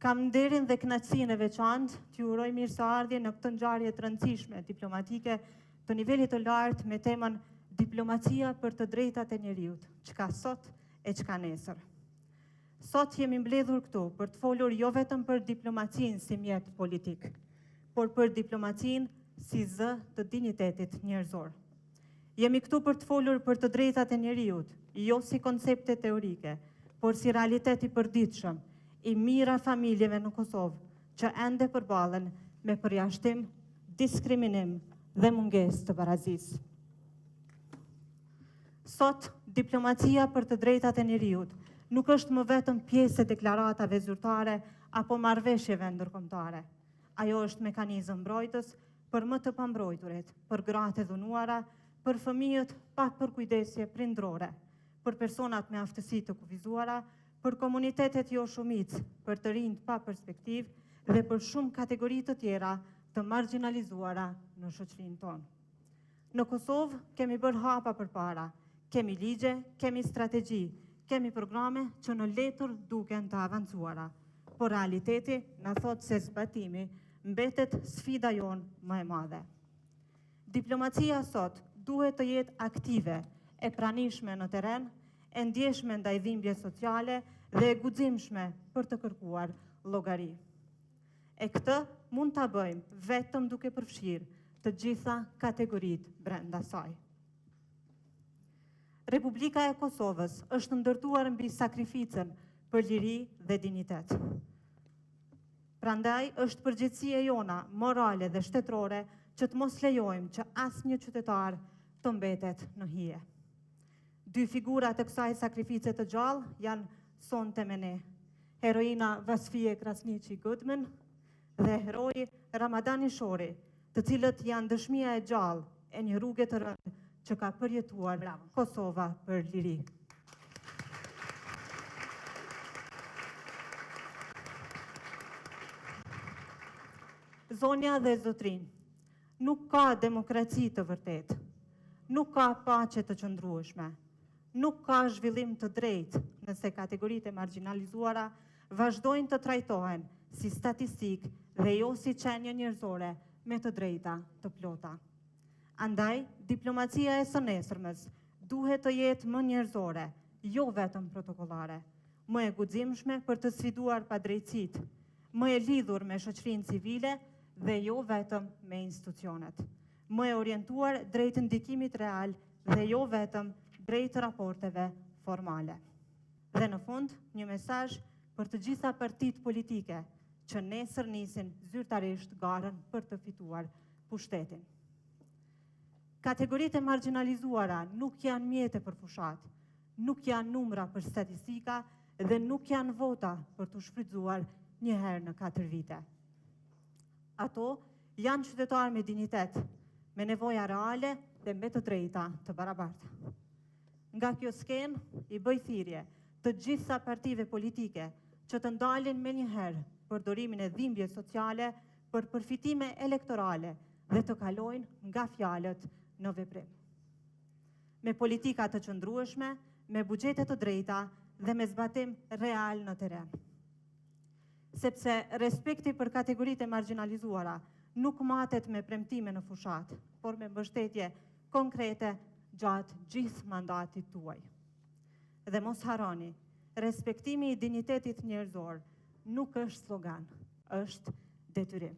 Kam nderin dhe kënaqësinë e veçantë t'ju uroj mirëseardhje në këtë ngjarje të rëndësishme diplomatike të nivelit të lartë me temën Diplomacia për të drejtat e njeriut, çka sot e çka nesër. Sot jemi mbledhur këtu për të folur jo vetëm për diplomacinë si mjet politik, por për diplomacinë si zë të dinjitetit njerëzor. Jemi këtu për të folur për të drejtat e njeriut, jo si koncepte teorike, por si realitet i përditshëm i mira familjeve në Kosovë që ende përballen me përjashtim, diskriminim dhe mungesë të barazisë. Sot, diplomacia për të drejtat e njeriut nuk është më vetëm pjesë e deklaratave zyrtare apo marrëveshjeve ndërkombëtare. Ajo është mekanizëm mbrojtës për më të pambrojturit, për gratë e dhunuara, për fëmijët pa përkujdesje prindrore, për personat me aftësi të kufizuara, për komunitetet jo shumicë, për të rinjt pa perspektivë dhe për shumë kategori të tjera të marginalizuara në shoqërinë tonë. Në Kosovë kemi bërë hapa përpara, kemi ligje, kemi strategji, kemi programe që në letër duken të avancuara, por realiteti na thot se zbatimi mbetet sfida jonë më e madhe. Diplomacia sot duhet të jetë aktive, e pranishme në terren, e ndjeshme ndaj dhimbjes sociale dhe e guximshme për të kërkuar llogari. E këtë mund ta bëjmë vetëm duke përfshirë të gjitha kategoritë brenda saj. Republika e Kosovës është ndërtuar mbi sakrificën për liri dhe dinjitet. Prandaj është përgjegjësia jona morale dhe shtetërore që të mos lejojmë që asnjë qytetar të mbetet në hije. Dy figura të kësaj sakrifice të gjallë janë sonte me ne, heroina Vasfije Krasniqi Goodman dhe heroi Ramadani Shori, të cilët janë dëshmia e gjallë e një rruge të rëndë që ka përjetuar Kosova për liri. Zonja dhe zotrin, nuk ka demokraci të vërtet, nuk ka paqe të qëndrueshme, nuk ka zhvillim të drejtë nëse kategoritë e marginalizuara vazhdojnë të trajtohen si statistik dhe jo si qenje njerëzore me të drejta të plota. Andaj, diplomacia e së nesërmes duhet të jetë më njerëzore, jo vetëm protokollare, më e guximshme për të sfiduar padrejtësitë, më e lidhur me shoqërinë civile dhe jo vetëm me institucionet, më e orientuar drejt ndikimit real dhe jo vetëm drejt raporteve formale. Dhe në fund, një mesazh për të gjitha partitë politike që nesër nisin zyrtarisht garën për të fituar pushtetin. Kategoritë e marginalizuara nuk janë mjete për fushat, nuk janë numra për statistika dhe nuk janë vota për të shfrytzuar një herë në 4 vite. Ato janë qytetarë me dinjitet, me nevoja reale dhe me të drejta të barabarta. Nga kjo skenë i bëj thirrje të gjitha partive politike që të ndalin me një herë përdorimin e dhimbjes sociale për përfitime elektorale dhe të kalojnë nga fjalët në veprim. Me politika të qëndrueshme, me buxhete të drejta dhe me zbatim real në terren. Sepse respekti për kategoritë e marginalizuara nuk matet me premtime në fushat, por me mbështetje konkrete gjatë gjithë mandatit tuaj. Dhe mos harroni, respektimi i dinjitetit njerëzor nuk është slogan, është detyrim.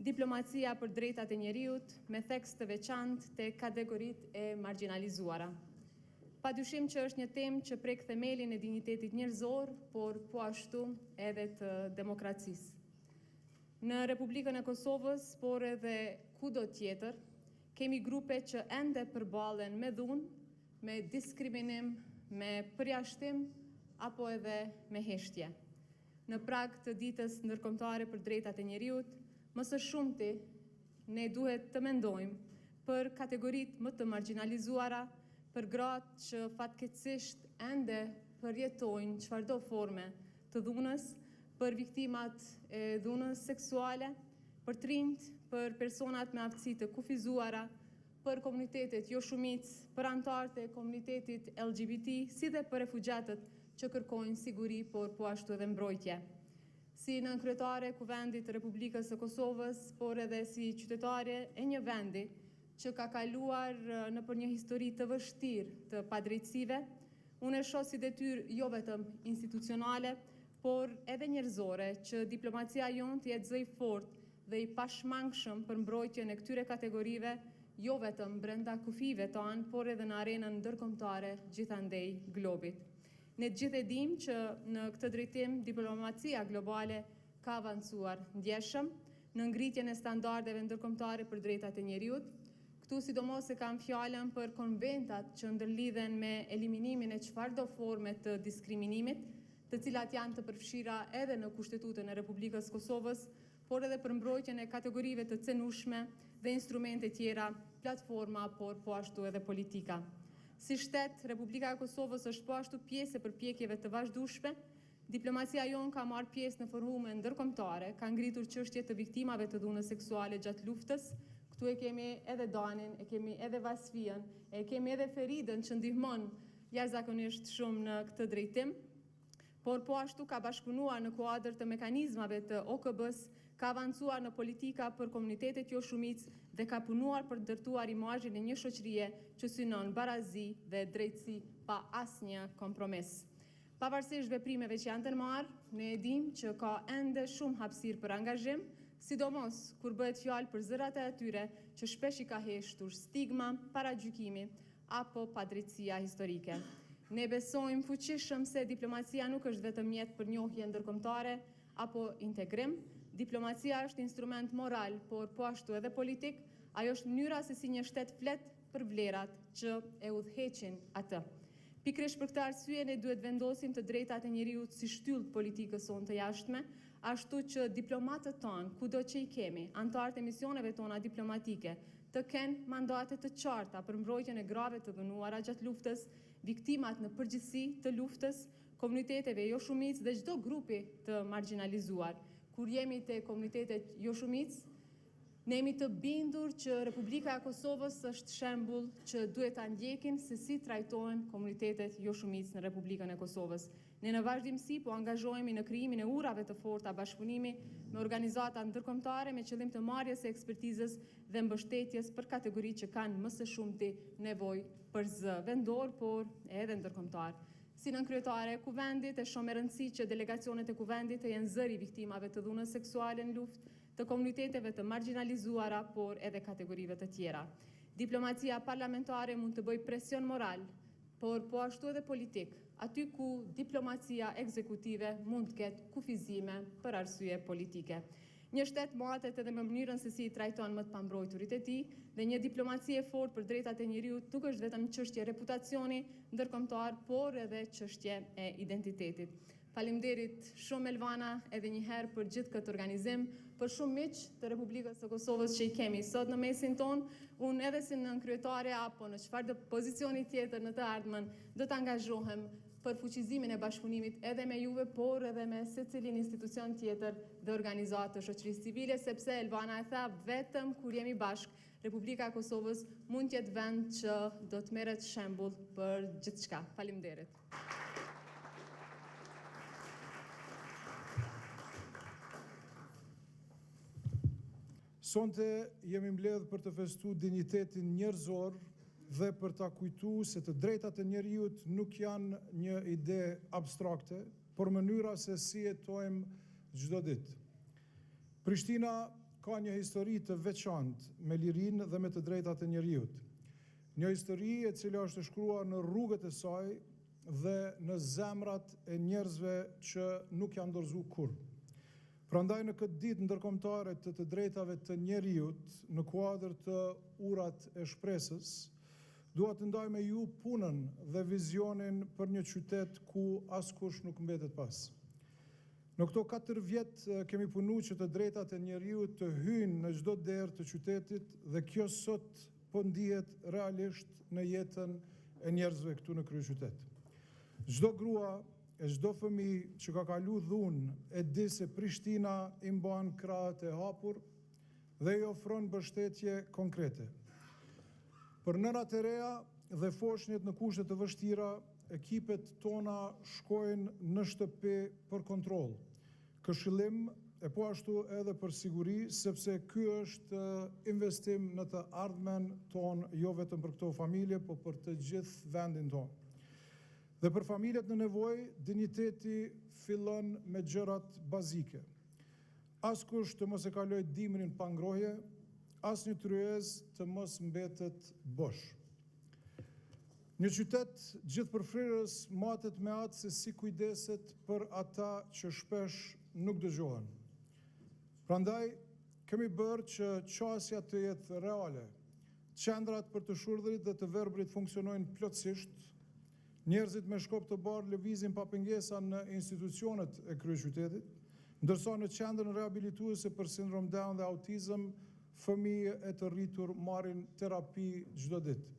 Diplomacia për drejtat e njeriut me theks të veçantë te kategoritë e marginalizuara. Padyshim që është një temë që prek themelin e dinjitetit njerëzor, por po ashtu edhe të demokracisë. Në Republikën e Kosovës, por edhe kudo tjetër, kemi grupe që ende përballen me dhunë, me diskriminim, me përjashtim apo edhe me heshtje. Në prag të ditës ndërkombëtare për drejtat e njeriut, më së shumti ne duhet të mendojmë për kategoritë më të marginalizuara, për gratë që fatkeqësisht ende përjetojnë çfarëdo forme të dhunës, për viktimat e dhunës seksuale, për të rinjt, për personat me aftësi të kufizuara, për komunitetet jo shumicë, për anëtarët e komunitetit LGBT, si dhe për refugjatët që kërkojnë siguri, por po ashtu edhe mbrojtje. Si nënkryetare e Kuvendit të Republikës së Kosovës, por edhe si qytetare e një vendi që ka kaluar në për një histori të vështirë të padrejtësive, unë e shoh si detyrë jo vetëm institucionale, por edhe njerëzore që diplomacia jonë të jetë zëj fort dhe i pashmangshëm për mbrojtjen e këtyre kategorive, jo vetëm brenda kufive tanë, por edhe në arenën ndërkombëtare gjithandej globit. Ne gjithë e dim që në këtë drejtim diplomacia globale ka avancuar ndjeshëm në ngritjen e standardeve ndërkombëtare për drejtat e njeriut. Këtu sidomos e kam fjalën për konventat që ndërlidhen me eliminimin e çfarëdo forme të diskriminimit, të cilat janë të përfshira edhe në Kushtetutën e Republikës Kosovës, por edhe për mbrojtjen e kategorive të cenueshme dhe instrumente tjera, platforma, por po ashtu edhe politika. Si shtet, Republika e Kosovës është po ashtu pjesë e përpjekjeve të vazhdueshme. Diplomacia jonë ka marrë pjesë në forume ndërkombëtare, ka ngritur çështje të viktimave të dhunës seksuale gjatë luftës. Këtu e kemi edhe Danin, e kemi edhe Vasfiën, e kemi edhe Feridën që ndihmon jashtëzakonisht shumë në këtë drejtim. Por po ashtu ka bashkëpunuar në kuadër të mekanizmave të OKB-s, ka avancuar në politika për komunitetet jo shumicë dhe ka punuar për ndërtuar imazhin e një shoqërie që synon barazi dhe drejtësi pa asnjë kompromis. Pavarësisht veprimeve që janë të marrë, ne e dim që ka ende shumë hapësirë për angazhim, sidomos kur bëhet fjalë për zërat e atyre që shpesh i ka heshtur stigma, paragjykimi apo padrejtësia historike. Ne besojmë fuqishëm se diplomacia nuk është vetëm mjet për njohje ndërkombëtare apo integrim. Diplomacia është instrument moral, por po ashtu edhe politik. Ajo është mënyra se si një shtet flet për vlerat që e udhëheqin atë. Pikërisht për këtë arsye ne duhet vendosim të drejtat e njeriut si shtyllë të politikës sonë të jashtme, ashtu që diplomatët tonë, kudo që i kemi, antarët e misioneve tona diplomatike, të kenë mandate të qarta për mbrojtjen e grave të dënuara gjatë luftës, viktimat në përgjithësi të luftës, komuniteteve jo shumicë dhe çdo grupi të marginalizuar. Kur jemi te komunitetet jo shumicë, ne jemi të bindur që Republika e Kosovës është shembull që duhet ta ndjekin se si trajtohen komunitetet jo shumicë në Republikën e Kosovës. Ne në vazhdimsi po angazhohemi në krijimin e urave të forta bashkëpunimi me organizata ndërkombëtare me qëllim të marrjes së ekspertizës dhe mbështetjes për kategoritë që kanë më së shumti nevojë për zë vendor, por edhe ndërkombëtar. Si nënkryetare e Kuvendit, e shoh me rëndësi që delegacionet e Kuvendit të jenë zëri i viktimave të dhunës seksuale në luftë, të komuniteteve të marginalizuara, por edhe kategorive të tjera. Diplomacia parlamentare mund të bëjë presion moral, por po ashtu edhe politik, aty ku diplomacia ekzekutive mund të ketë kufizime për arsye politike. Një shtet mohatet edhe me mënyrën se si i trajton më të pambrojturit e tij, dhe një diplomaci e fortë për drejtat e njeriut nuk është vetëm çështje reputacioni ndërkombëtar, por edhe çështje e identitetit. Faleminderit shumë Elvana edhe një herë për gjithë këtë organizim, për shumë miq të Republikës së Kosovës që i kemi sot në mesin ton. Unë edhe si nënkryetare apo në çfarëdo pozicioni tjetër në të ardhmen do të angazhohem për fuqizimin e bashkëpunimit edhe me juve, por edhe me secilin institucion tjetër dhe organizatë të shoqërisë civile, sepse Elvana e tha, vetëm kur jemi bashkë, Republika e Kosovës mund të jetë vend që do të merret shembull për gjithçka. Faleminderit. Sonte jemi mbledhur për të festuar dinjitetin njerëzor dhe për ta kujtuar se të drejtat e njeriut nuk janë një ide abstrakte, por mënyra se si jetojmë çdo ditë. Prishtina ka një histori të veçantë me lirinë dhe me të drejtat e njeriut. Një histori e cila është shkruar në rrugët e saj dhe në zemrat e njerëzve që nuk janë dorëzuar kurrë. Prandaj në këtë ditë ndërkombëtare të drejtave të njeriut, në kuadër të urat e shpresës, dua të ndaj me ju punën dhe vizionin për një qytet ku askush nuk mbetet pas. Në këto 4 vjet kemi punuar që të drejtat e njeriut të hyjnë në çdo derë të qytetit dhe kjo sot po ndihet realisht në jetën e njerëzve këtu në kryeqytet. Çdo grua e çdo fëmijë që ka kalu dhunë e di se Prishtina i mban krahët e hapur dhe i ofron mbështetje konkrete. Për nërat e reja dhe foshnjët në kushte të vështira, ekipet tona shkojnë në shtëpi për kontroll, këshillim e po ashtu edhe për siguri, sepse ky është investim në të ardhmen tonë, jo vetëm për këto familje, po për të gjithë vendin tonë. Dhe për familjet në nevojë, dinjiteti fillon me gjërat bazike. Askush të mos e kaloj dimrin pa ngrohje, asnjë tryez të mos mbetet bosh. Një qytet gjithëpërfshirës matet me atë se si kujdeset për ata që shpesh nuk dëgjohen. Prandaj, kemi bërë që qasja të jetë reale, qendrat për të shurdhërit dhe të verbrit funksionojnë plotësisht, njerëzit me shkop të bardhë lëvizin pa pengesa në institucionet e kryeqytetit, ndërsa në qendrën rehabilituese për sindrom Down dhe autizëm, fëmijë e të rritur marrin terapi çdo ditë.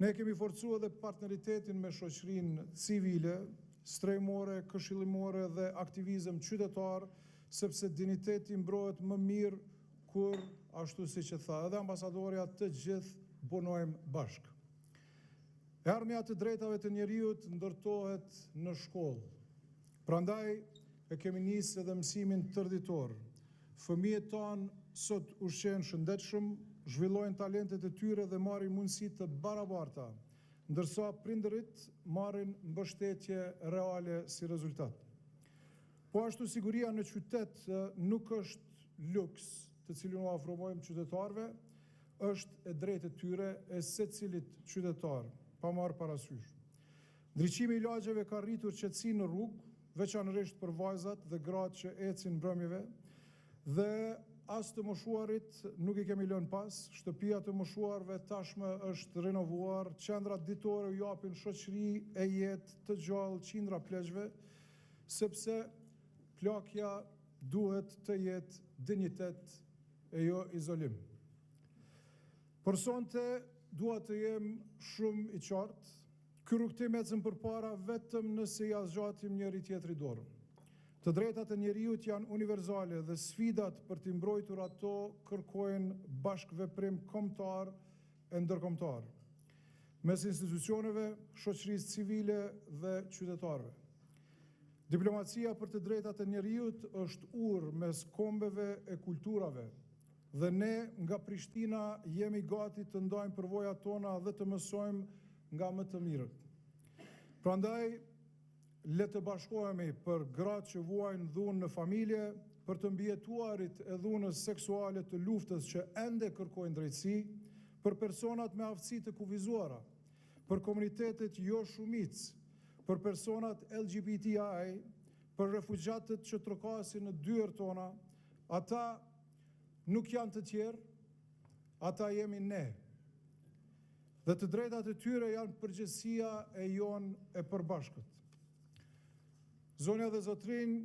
Ne kemi forcuar edhe partneritetin me shoqërinë civile, strehimore, këshillimore dhe aktivizëm qytetar, sepse dinjiteti mbrohet më mirë kur, ashtu siç e tha edhe ambasadorja, të gjithë punojmë bashkë. E ardhmja të drejtave të njerëzit ndërtohet në shkollë. Prandaj e kemi nisë edhe mësimin tërditor. Fëmijët tanë sot ushqen shëndetshëm, zhvillojnë talentet e tyre dhe marrin mundësi të barabarta, ndërsa prindërit marrin mbështetje reale si rezultat. Po ashtu siguria në qytet nuk është luks të cilin u ofrojmë qytetarëve, është e drejtë e tyre e secilit qytetar, pa marrë parasysh. Ndriçimi i lagjeve ka rritur qetësinë në rrugë, veçanërisht për vajzat dhe gratë që ecin mbrëmjeve, dhe as të moshuarit nuk i kemi lënë pas, shtëpia të moshuarve tashmë është renovuar, qendrat ditore u japin shoqëri e jetë të gjallë qindra pleqve, sepse plakja duhet të jetë dinjitet e jo izolim. Por sonte dua të jem shumë i qartë, ky rrugtim ecën përpara vetëm nëse ja zgjatim njëri tjetrit dorën. Të drejtat e njerëzit janë universale dhe sfidat për t'i mbrojtur ato kërkojnë bashkëveprim kombëtar e ndërkombëtar mes institucioneve, shoqërisë civile dhe qytetarëve. Diplomacia për të drejtat e njerëzit është urë mes kombeve e kulturave dhe ne nga Prishtina jemi gati të ndajmë përvojat tona dhe të mësojmë nga më të mirët. Prandaj, le të bashkohemi për gratë që vuajnë dhunë në familje, për të mbijetuarit e dhunës seksuale të luftës që ende kërkojnë drejtësi, për personat me aftësi të kufizuara, për komunitetet jo shumicë, për personat LGBTI, për refugjatët që trokasin në dyert tona, ata nuk janë të tjerë, ata jemi ne. Dhe të drejtat e tyre janë përgjegjësia e jonë e përbashkët. Zonja dhe zotrinj,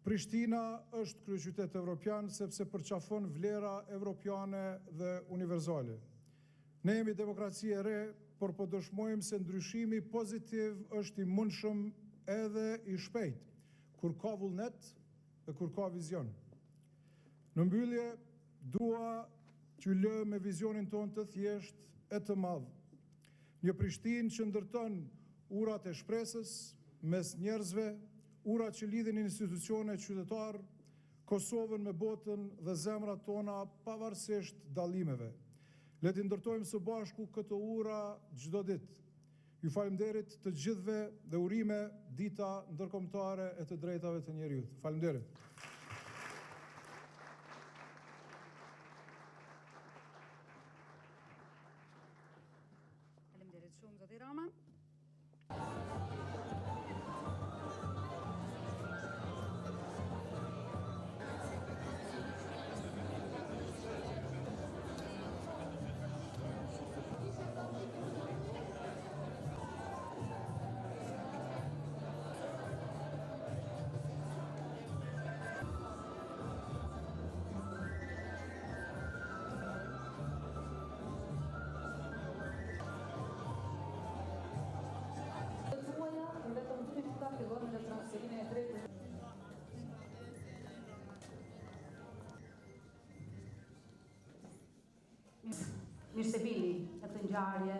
Prishtina është kryeqytet evropian sepse përqafon vlera evropiane dhe universale. Ne jemi demokraci e re, por po dëshmojmë se ndryshimi pozitiv është i mundshëm edhe i shpejt, kur ka vullnet dhe kur ka vizion. Në mbyllje, dua t'ju lë me vizionin ton të thjesht e të madh. Një Prishtinë që ndërton urat e shpresës mes njerëzve, urat që lidhin institucione qytetar, Kosovën me botën dhe zemrat tona pavarësisht dallimeve. Le t'i ndërtojmë së bashku këto ura çdo ditë. Ju falemnderit të gjithëve dhe urime dita ndërkombëtare e të drejtave të njerëzit. Falemnderit. Faleminderit shumë zoti Rama. Mirë se vini në këtë ngjarje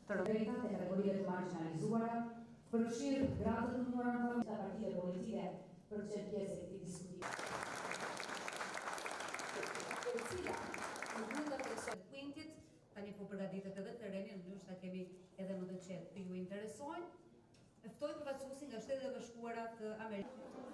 të drejtat e kategorisë të marginalizuara, përfshirë gratë të numëruara në partitë politike për të qenë pjesë e këtij diskutimi. Policia në grupet e kësaj Quintit tani po përgatitet edhe terreni, ndoshta kemi edhe më të qetë. Ju interesojnë? Ftoj përfaqësuesin nga Shtetet e Bashkuara të Amerikës.